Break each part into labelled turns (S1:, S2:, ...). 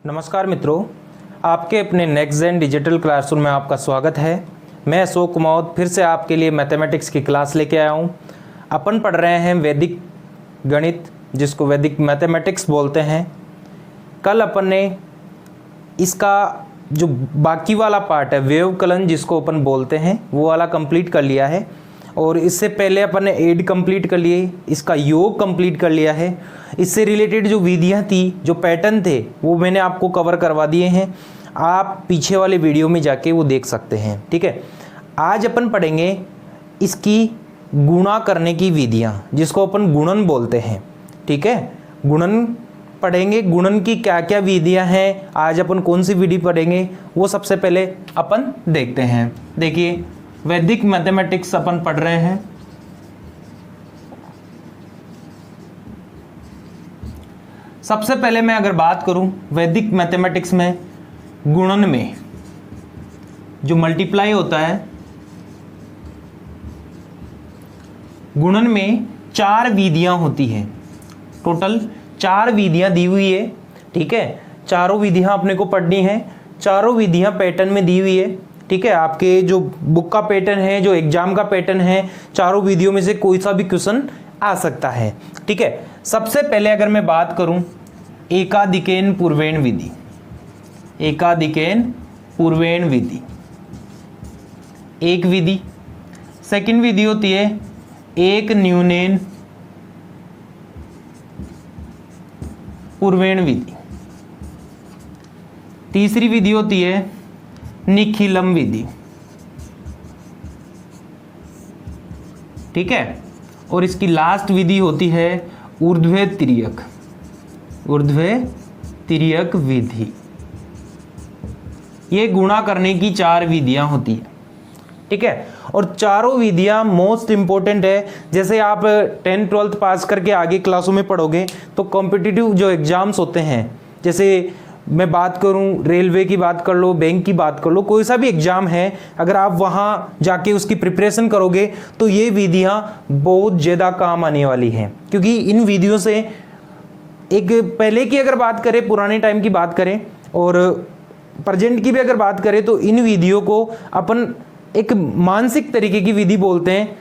S1: नमस्कार मित्रों, आपके अपने नेक्स्ट जेन डिजिटल क्लासरूम में आपका स्वागत है। मैं अशोक कुमार फिर से आपके लिए मैथमेटिक्स की क्लास लेके आया हूँ। अपन पढ़ रहे हैं वैदिक गणित, जिसको वैदिक मैथमेटिक्स बोलते हैं। कल अपन ने इसका जो बाकी वाला पार्ट है व्यवकलन, जिसको अपन बोलते हैं, वो वाला कंप्लीट कर लिया है। और इससे पहले अपन ने ऐड कंप्लीट कर लिए, इसका योग कंप्लीट कर लिया है। इससे रिलेटेड जो विधियां थी, जो पैटर्न थे, वो मैंने आपको कवर करवा दिए हैं। आप पीछे वाले वीडियो में जाके वो देख सकते हैं। ठीक है, आज अपन पढ़ेंगे इसकी गुणा करने की विधियां, जिसको अपन गुणन बोलते हैं। ठीक है, गुणन पढ़ेंगे। गुणन की क्या क्या विधियां हैं, आज अपन कौन सी विधि पढ़ेंगे, वो सबसे पहले अपन देखते हैं। देखिए, वैदिक मैथमेटिक्स अपन पढ़ रहे हैं। सबसे पहले मैं अगर बात करूं वैदिक मैथमेटिक्स में, गुणन में जो मल्टीप्लाई होता है, गुणन में 4 विधियां होती हैं। टोटल 4 विधियां दी हुई है। ठीक है, चारों विधियां अपने को पढ़नी है। चारों विधियां पैटर्न में दी हुई है। ठीक है, आपके जो बुक का पैटर्न है, जो एग्जाम का पैटर्न है, चारों विधियों में से कोई सा भी क्वेश्चन आ सकता है। ठीक है, सबसे पहले अगर मैं बात करूं एकाधिकेन पूर्वेण विधि, एकाधिकेन पूर्वेण विधि एक विधि। सेकंड विधि होती है एक न्यूनेन पूर्वेण विधि। तीसरी विधि होती है निखिलम विधि। ठीक है, और इसकी लास्ट विधि होती है ऊर्ध्वे तिर्यक, ऊर्ध्वे तिर्यक विधि। ये गुणा करने की 4 विधियां होती है। ठीक है, और चारों विधियां मोस्ट इंपॉर्टेंट है। जैसे आप 10th 12th पास करके आगे क्लासों में पढ़ोगे तो कॉम्पिटिटिव जो एग्जाम्स होते हैं, जैसे मैं बात करूं रेलवे की बात कर लो, बैंक की बात कर लो, कोई सा भी एग्जाम है, अगर आप वहां जाके उसकी प्रिपरेशन करोगे तो ये विधियां बहुत ज़्यादा काम आने वाली हैं। क्योंकि इन विधियों से एक पहले की अगर बात करें, पुराने टाइम की बात करें और प्रेजेंट की भी अगर बात करें, तो इन विधियों को अपन एक मानसिक तरीके की विधि बोलते हैं।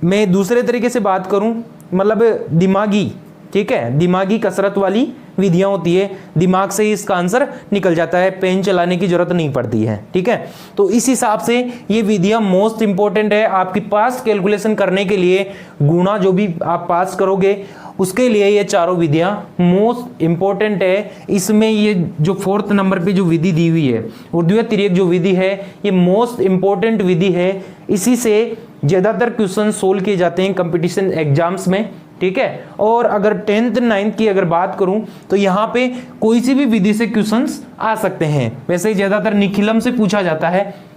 S1: मैं दूसरे तरीके से बात करूं, मतलब दिमागी, ठीक है, दिमागी कसरत वाली विधियां होती है। दिमाग से ही इसका आंसर निकल जाता है, पेन चलाने की जरूरत नहीं पड़ती है। ठीक है, तो इस हिसाब से ये विधियां मोस्ट इंपॉर्टेंट है आपकी पास कैलकुलेशन करने के लिए। गुणा जो भी आप पास करोगे उसके लिए ये चारों विधियां मोस्ट इंपॉर्टेंट है। इसमें ये जो 4th नंबर पे जो विधि दी हुई है, ऊर्ध्वीय तिर्यक जो विधि है, ये मोस्ट इंपॉर्टेंट विधि है। इसी से ज्यादातर क्वेश्चन सोल्व किए जाते हैं कंपटीशन एग्जाम्स में। ठीक है, और अगर 10th 9th की अगर बात करूं तो यहाँ पे कोई सी भी विधि से क्वेश्चंस आ सकते हैं। वैसे ही ज्यादातर निखिलम से पूछा जाता है।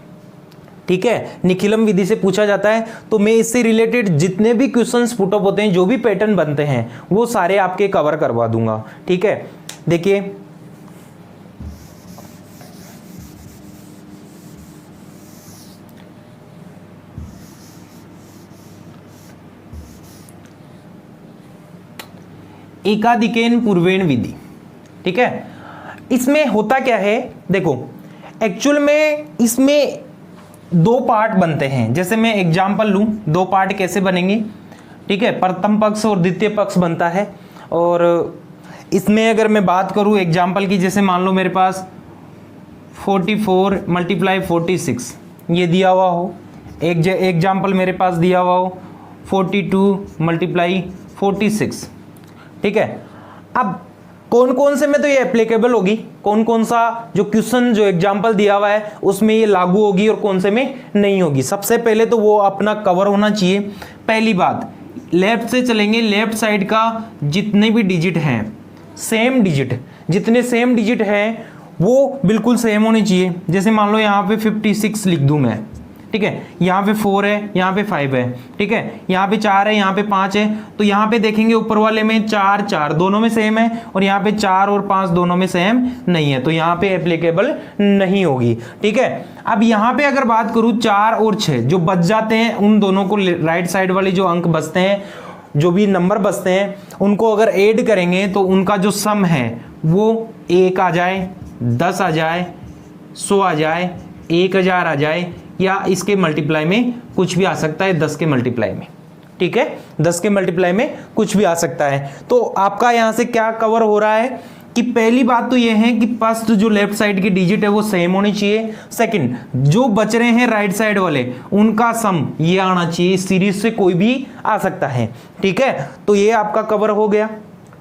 S1: ठीक है, निखिलम विधि से पूछा जाता है। तो मैं इससे रिलेटेड जितने भी क्वेश्चंस पुट अप होते हैं, जो भी पैटर्न बनते हैं, वो सारे आपके कवर करवा दूंगा। ठीक है, देखिए एकाधिकेन पूर्वेण विधि। ठीक है, इसमें होता क्या है, देखो एक्चुअल में इसमें 2 पार्ट बनते हैं। जैसे मैं एग्जांपल लूं, 2 पार्ट कैसे बनेंगे। ठीक है, प्रथम पक्ष और द्वितीय पक्ष बनता है। और इसमें अगर मैं बात करूं एग्जांपल की, जैसे मान लो मेरे पास 44 × 46 ये दिया हुआ हो। एक एग्जांपल मेरे पास दिया हुआ हो 42 × 46। ठीक है, अब कौन कौन से में तो ये एप्लीकेबल होगी, कौन कौन सा जो क्वेश्चन जो एग्जांपल दिया हुआ है उसमें ये लागू होगी और कौन से में नहीं होगी। सबसे पहले तो वो अपना कवर होना चाहिए। पहली बात, लेफ्ट से चलेंगे, लेफ्ट साइड का जितने भी डिजिट हैं, सेम डिजिट, जितने सेम डिजिट हैं वो बिल्कुल सेम होने चाहिए। जैसे मान लो यहाँ पे 56 लिख दूं मैं। ठीक है, यहाँ पे 4 है, यहाँ पे 5 है। ठीक है, यहाँ पे 4 है, यहाँ पे 5 है। तो यहाँ पे देखेंगे ऊपर वाले में 4 4 दोनों में सेम है, और यहाँ पे 4 और 5 दोनों में सेम नहीं है, तो यहाँ पे एप्लीकेबल नहीं होगी। ठीक है, अब यहाँ पे अगर बात करूँ 4 और 6 जो बच जाते हैं, उन दोनों को राइट साइड वाले जो अंक बचते हैं जो भी नंबर बचते हैं उनको अगर ऐड करेंगे तो उनका जो सम है वो 1 आ जाए, 10 आ जाए, 100 आ जाए, 1000 आ जाए, या इसके मल्टीप्लाई में कुछ भी आ सकता है 10 के मल्टीप्लाई में। ठीक है, 10 के मल्टीप्लाई में कुछ भी आ सकता है। तो आपका यहां से क्या कवर हो रहा है कि पहली बात तो ये है कि फर्स्ट जो लेफ्ट साइड की डिजिट है वो सेम होनी चाहिए। सेकंड, जो बच रहे हैं राइट साइड वाले उनका सम ये आना चाहिए, सीरीज से कोई भी आ सकता है। ठीक है, तो ये आपका कवर हो गया।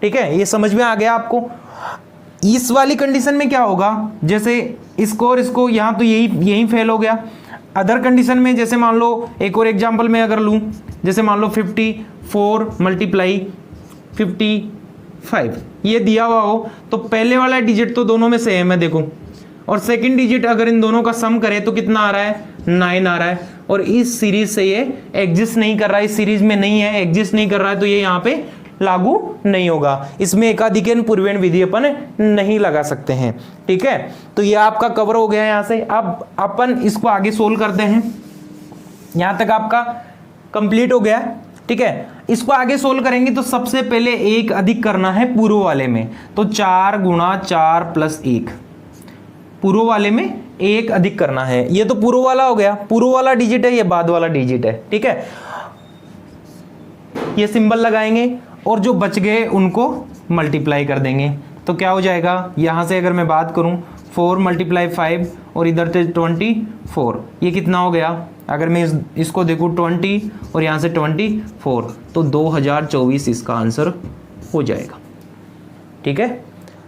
S1: ठीक है, ये समझ में आ गया आपको। इस वाली कंडीशन में क्या होगा, जैसे इसको और इसको यहां तो यही फेल हो गया। अदर कंडीशन में जैसे मान लो एक और एग्जांपल में अगर लूं, जैसे मान लो 54 मल्टीप्लाई 55 ये दिया हुआ हो तो पहले वाला डिजिट तो दोनों में सेम है देखो, और सेकंड डिजिट अगर इन दोनों का सम करें तो कितना आ रहा है, 9 आ रहा है। और इस सीरीज से ये एग्जिस्ट नहीं कर रहा है, इस सीरीज में नहीं है, एग्जिस्ट नहीं कर रहा है, तो ये यहाँ पे लागू नहीं होगा। इसमें एकाधिकन पूर्वेण विधि अपन नहीं लगा सकते हैं। ठीक है, तो ये आपका कवर हो गया यहां से। अब अपन इसको आगे सोल्व करते हैं। यहां तक आपका कंप्लीट हो गया। ठीक है, इसको आगे सोल्व करेंगे तो सबसे पहले एक अधिक करना है पूर्व वाले में, तो 4 गुणा 4 प्लस 1 पूर्व वाले में एक अधिक करना है। ये तो पूर्व वाला हो गया, पूर्व वाला डिजिट है, ये बाद वाला डिजिट है। ठीक है, ये सिंबल लगाएंगे और जो बच गए उनको मल्टीप्लाई कर देंगे। तो क्या हो जाएगा, यहां से अगर मैं बात करूं 4 मल्टीप्लाई 5 और इधर से 24, ये कितना हो गया, अगर मैं इसको देखूं 20 और यहां से 24, तो 2024 इसका आंसर हो जाएगा। ठीक है,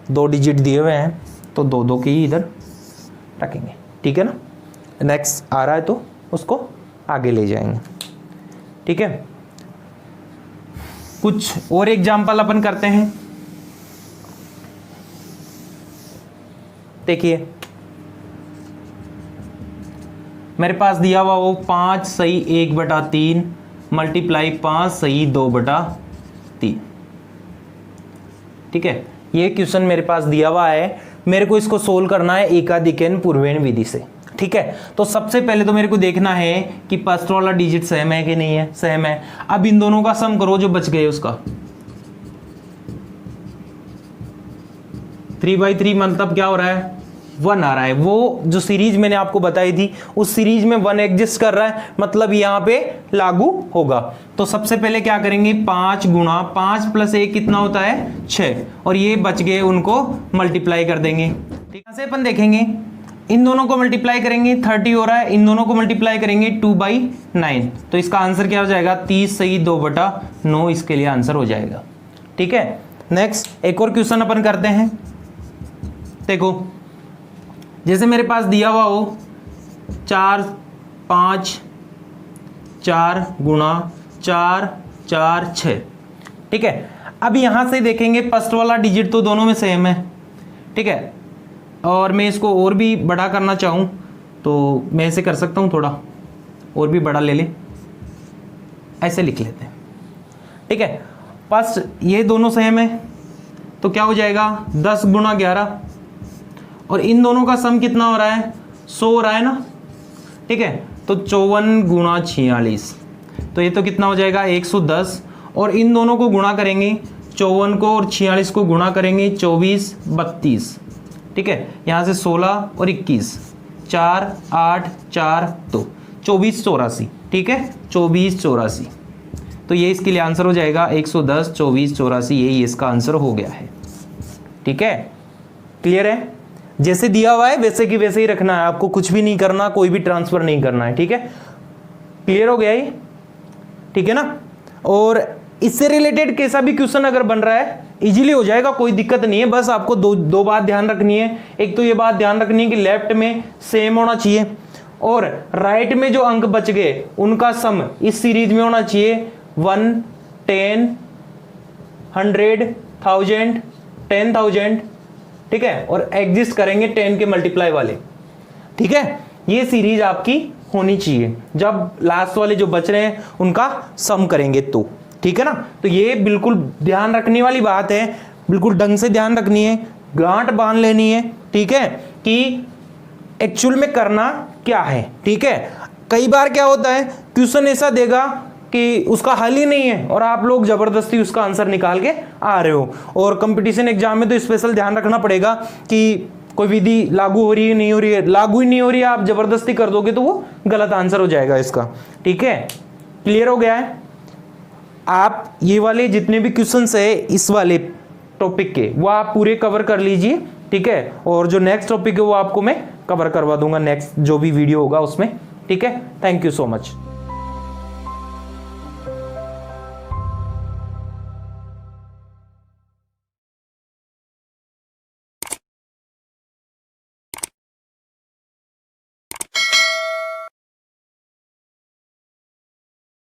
S1: 2 डिजिट दिए हुए हैं तो 2 की इधर रखेंगे। ठीक है ना, नेक्स्ट आ रहा है तो उसको आगे ले जाएंगे। ठीक है, कुछ और एग्जाम्पल अपन करते हैं। देखिए मेरे पास दिया हुआ वो 5 सही 1/3 मल्टीप्लाई 5 सही 2/3। ठीक है, ये क्वेश्चन मेरे पास दिया हुआ है, मेरे को इसको सोल्व करना है एकाधिकन पूर्वेण विधि से। ठीक है, तो सबसे पहले तो मेरे को देखना है कि फर्स्ट वाला डिजिट सेम है कि नहीं है, सेम है। अब इन दोनों का सम करो जो बच गए उसका, 3/3 मतलब क्या हो रहा है, 1 आ रहा है। वो जो सीरीज मैंने आपको बताई थी उस सीरीज में 1 एग्जिस्ट कर रहा है, मतलब यहां पे लागू होगा। तो सबसे पहले क्या करेंगे, 5 गुणा 5 प्लस 1 कितना होता है, 6, और ये बच गए उनको मल्टीप्लाई कर देंगे। ठीक है, अपन देखेंगे इन दोनों को मल्टीप्लाई करेंगे 30 हो रहा है, इन दोनों को मल्टीप्लाई करेंगे 2/9, तो इसका आंसर क्या हो जाएगा, 30 सही 2/9 इसके लिए आंसर हो जाएगा। ठीक है, नेक्स्ट एक और क्वेश्चन अपन करते हैं। देखो जैसे मेरे पास दिया हुआ हो 4 5 4 गुणा 4 4 6। ठीक है, अब यहां से देखेंगे फर्स्ट वाला डिजिट तो दोनों में सेम है। ठीक है, और मैं इसको और भी बड़ा करना चाहूँ तो मैं ऐसे कर सकता हूँ, थोड़ा और भी बड़ा ले ले, ऐसे लिख लेते हैं। ठीक है, फर्स्ट ये दोनों सेम है तो क्या हो जाएगा, 10 गुणा 11, और इन दोनों का सम कितना हो रहा है, 100 हो रहा है ना। ठीक है, तो 54 गुणा 46, तो ये तो कितना हो जाएगा 110, और इन दोनों को गुणा करेंगे, 54 को और 46 को गुणा करेंगे 24 32। ठीक है, यहाँ से 16 और 21, 4 8 4 2, 24 84। ठीक है, 24 84, तो ये इसके लिए आंसर हो जाएगा 110 24 84, ये इसका आंसर हो गया है। ठीक है, क्लियर है, जैसे दिया हुआ है वैसे की वैसे ही रखना है, आपको कुछ भी नहीं करना, कोई भी ट्रांसफर नहीं करना है। ठीक है, क्लियर हो गया ये। ठीक है ना, और इससे रिलेटेड कैसा भी क्वेश्चन अगर बन रहा है इजीली हो जाएगा, कोई दिक्कत नहीं है। बस आपको दो बात ध्यान रखनी है। एक तो ये बात ध्यान रखनी है कि लेफ्ट में सेम होना चाहिए और राइट में जो अंक बच गए उनका सम इस सीरीज में होना चाहिए 1 10 100 1000 10,000। ठीक है, और एग्जिस्ट करेंगे 10 के मल्टीप्लाई वाले। ठीक है, ये सीरीज आपकी होनी चाहिए जब लास्ट वाले जो बच रहे हैं उनका सम करेंगे तो। ठीक है ना, तो ये बिल्कुल ध्यान रखने वाली बात है, बिल्कुल ढंग से ध्यान रखनी है, गांठ बांध लेनी है। ठीक है, कि एक्चुअल में करना क्या है। ठीक है, कई बार क्या होता है क्वेश्चन ऐसा देगा कि उसका हल ही नहीं है और आप लोग जबरदस्ती उसका आंसर निकाल के आ रहे हो। और कंपटीशन एग्जाम में तो स्पेशल ध्यान रखना पड़ेगा कि कोई विधि लागू हो रही है नहीं हो रही है, लागू ही नहीं हो रही है, आप जबरदस्ती कर दोगे तो वो गलत आंसर हो जाएगा इसका। ठीक है, क्लियर हो गया है? आप ये वाले जितने भी क्वेश्चंस है इस वाले टॉपिक के वो आप पूरे कवर कर लीजिए। ठीक है, और जो नेक्स्ट टॉपिक है वो आपको मैं कवर करवा दूंगा नेक्स्ट जो भी वीडियो होगा उसमें। ठीक है, थैंक यू सो मच।